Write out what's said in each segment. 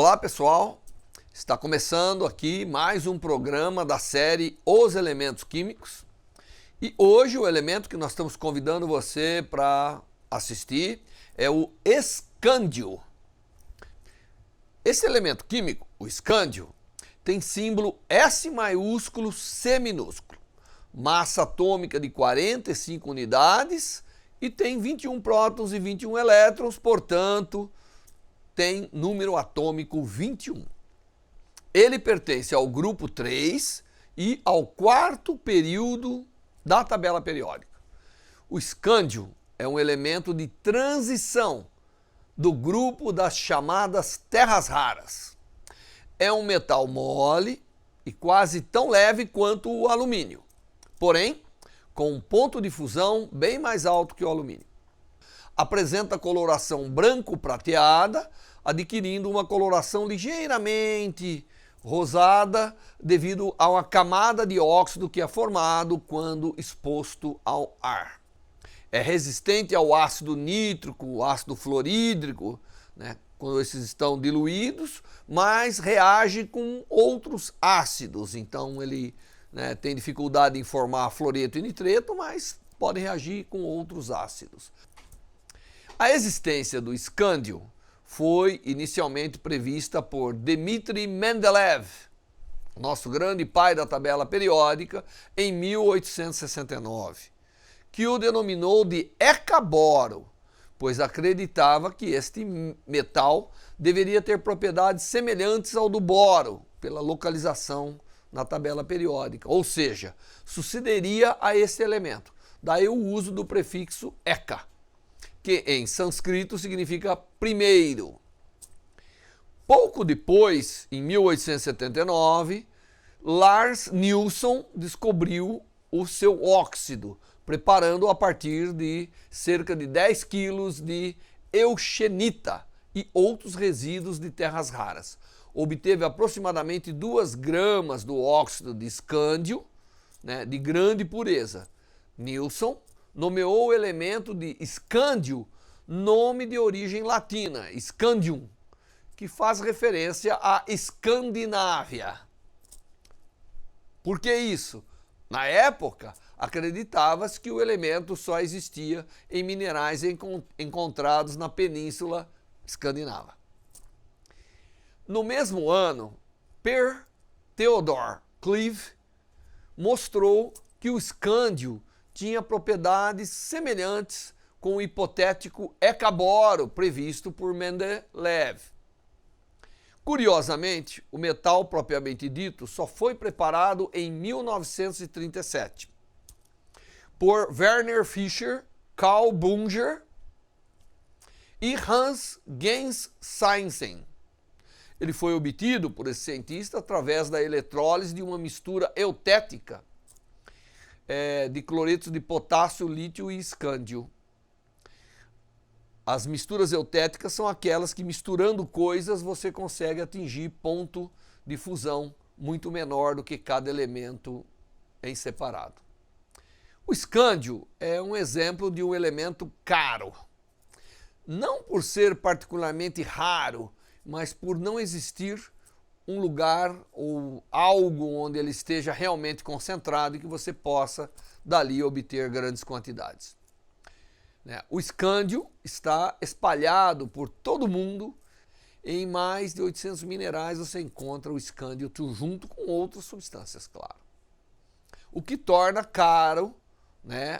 Olá pessoal, está começando aqui mais um programa da série Os Elementos Químicos e hoje o elemento que nós estamos convidando você para assistir é o escândio. Esse elemento químico, o escândio, tem símbolo S maiúsculo C minúsculo, massa atômica de 45 unidades e tem 21 prótons e 21 elétrons, portanto tem número atômico 21. Ele pertence ao grupo 3 e ao quarto período da tabela periódica. O escândio é um elemento de transição do grupo das chamadas terras raras. É um metal mole e quase tão leve quanto o alumínio, porém com um ponto de fusão bem mais alto que o alumínio. Apresenta coloração branco-prateada, adquirindo uma coloração ligeiramente rosada devido a uma camada de óxido que é formado quando exposto ao ar. É resistente ao ácido nítrico, ácido fluorídrico, quando esses estão diluídos, mas reage com outros ácidos. Então ele tem dificuldade em formar fluoreto e nitreto, mas pode reagir com outros ácidos. A existência do escândio foi inicialmente prevista por Dmitri Mendeleev, nosso grande pai da tabela periódica, em 1869, que o denominou de ecaboro, pois acreditava que este metal deveria ter propriedades semelhantes ao do boro, pela localização na tabela periódica, ou seja, sucederia a esse elemento. Daí o uso do prefixo eka, que em sânscrito significa primeiro. Pouco depois, em 1879, Lars Nilsson descobriu o seu óxido, preparando a partir de cerca de 10 quilos de euxenita e outros resíduos de terras raras. Obteve aproximadamente 2 gramas do óxido de escândio, de grande pureza. Nilsson nomeou o elemento de escândio nome de origem latina, scandium, que faz referência à Escandinávia. Por que isso? Na época, acreditava-se que o elemento só existia em minerais encontrados na Península Escandinava. No mesmo ano, Per Theodor Cleve mostrou que o escândio tinha propriedades semelhantes com o hipotético ecaboro previsto por Mendeleev. Curiosamente, o metal propriamente dito só foi preparado em 1937 por Werner Fischer, Carl Bunger e Hans Genz-Seinsen. Ele foi obtido por esse cientista através da eletrólise de uma mistura eutética de cloretos de potássio, lítio e escândio. As misturas eutéticas são aquelas que, misturando coisas, você consegue atingir ponto de fusão muito menor do que cada elemento em separado. O escândio é um exemplo de um elemento caro, não por ser particularmente raro, mas por não existir um lugar ou algo onde ele esteja realmente concentrado e que você possa dali obter grandes quantidades. O escândio está espalhado por todo o mundo. Em mais de 800 minerais você encontra o escândio junto com outras substâncias, claro. O que torna caro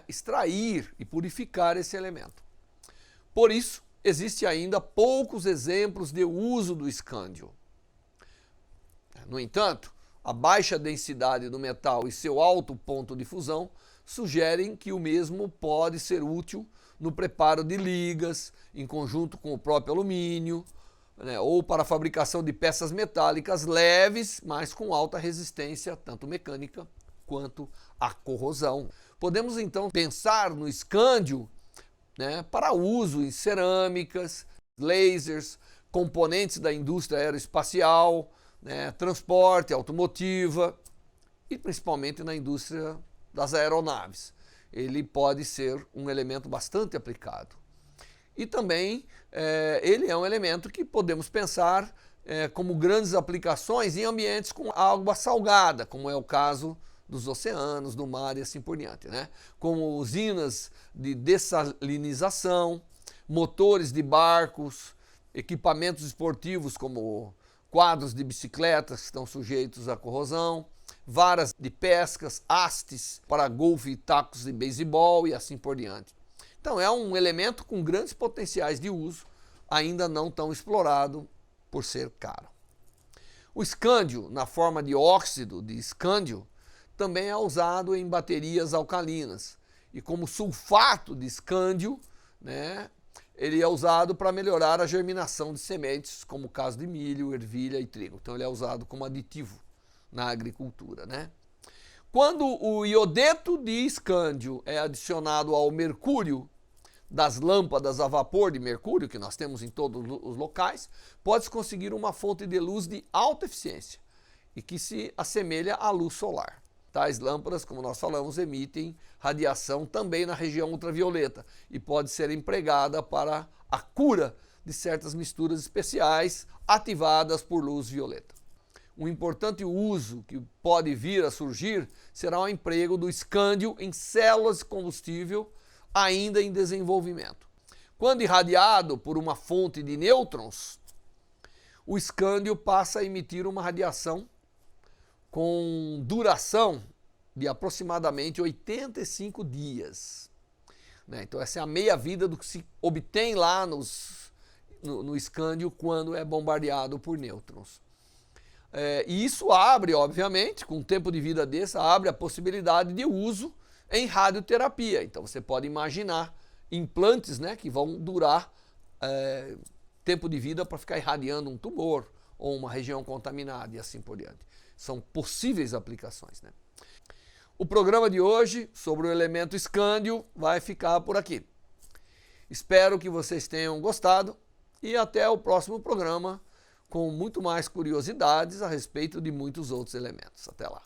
extrair e purificar esse elemento. Por isso, existe ainda poucos exemplos de uso do escândio. No entanto, a baixa densidade do metal e seu alto ponto de fusão sugerem que o mesmo pode ser útil no preparo de ligas, em conjunto com o próprio alumínio, ou para a fabricação de peças metálicas leves, mas com alta resistência, tanto mecânica quanto à corrosão. Podemos então pensar no escândio para uso em cerâmicas, lasers, componentes da indústria aeroespacial, transporte, automotiva e principalmente na indústria das aeronaves. Ele pode ser um elemento bastante aplicado. E também ele é um elemento que podemos pensar como grandes aplicações em ambientes com água salgada, como é o caso dos oceanos, do mar e assim por diante, né? Como usinas de dessalinização, motores de barcos, equipamentos esportivos como quadros de bicicletas que estão sujeitos à corrosão, varas de pescas, hastes para golfe e tacos de beisebol e assim por diante. Então é um elemento com grandes potenciais de uso, ainda não tão explorado por ser caro. O escândio, na forma de óxido de escândio, também é usado em baterias alcalinas. E como sulfato de escândio, né, ele é usado para melhorar a germinação de sementes, como o caso de milho, ervilha e trigo. Então ele é usado como aditivo na agricultura, né? Quando o iodeto de escândio é adicionado ao mercúrio das lâmpadas a vapor de mercúrio, que nós temos em todos os locais, pode-se conseguir uma fonte de luz de alta eficiência e que se assemelha à luz solar. Tais lâmpadas, como nós falamos, emitem radiação também na região ultravioleta e pode ser empregada para a cura de certas misturas especiais ativadas por luz violeta. Um importante uso que pode vir a surgir será o emprego do escândio em células de combustível ainda em desenvolvimento. Quando irradiado por uma fonte de nêutrons, o escândio passa a emitir uma radiação com duração de aproximadamente 85 dias. Então essa é a meia-vida do que se obtém lá no escândio quando é bombardeado por nêutrons. E isso abre, obviamente, com um tempo de vida desse, abre a possibilidade de uso em radioterapia. Então você pode imaginar implantes, né, que vão durar tempo de vida para ficar irradiando um tumor ou uma região contaminada e assim por diante. São possíveis aplicações, né? O programa de hoje sobre o elemento escândio vai ficar por aqui. Espero que vocês tenham gostado e até o próximo programa com muito mais curiosidades a respeito de muitos outros elementos. Até lá.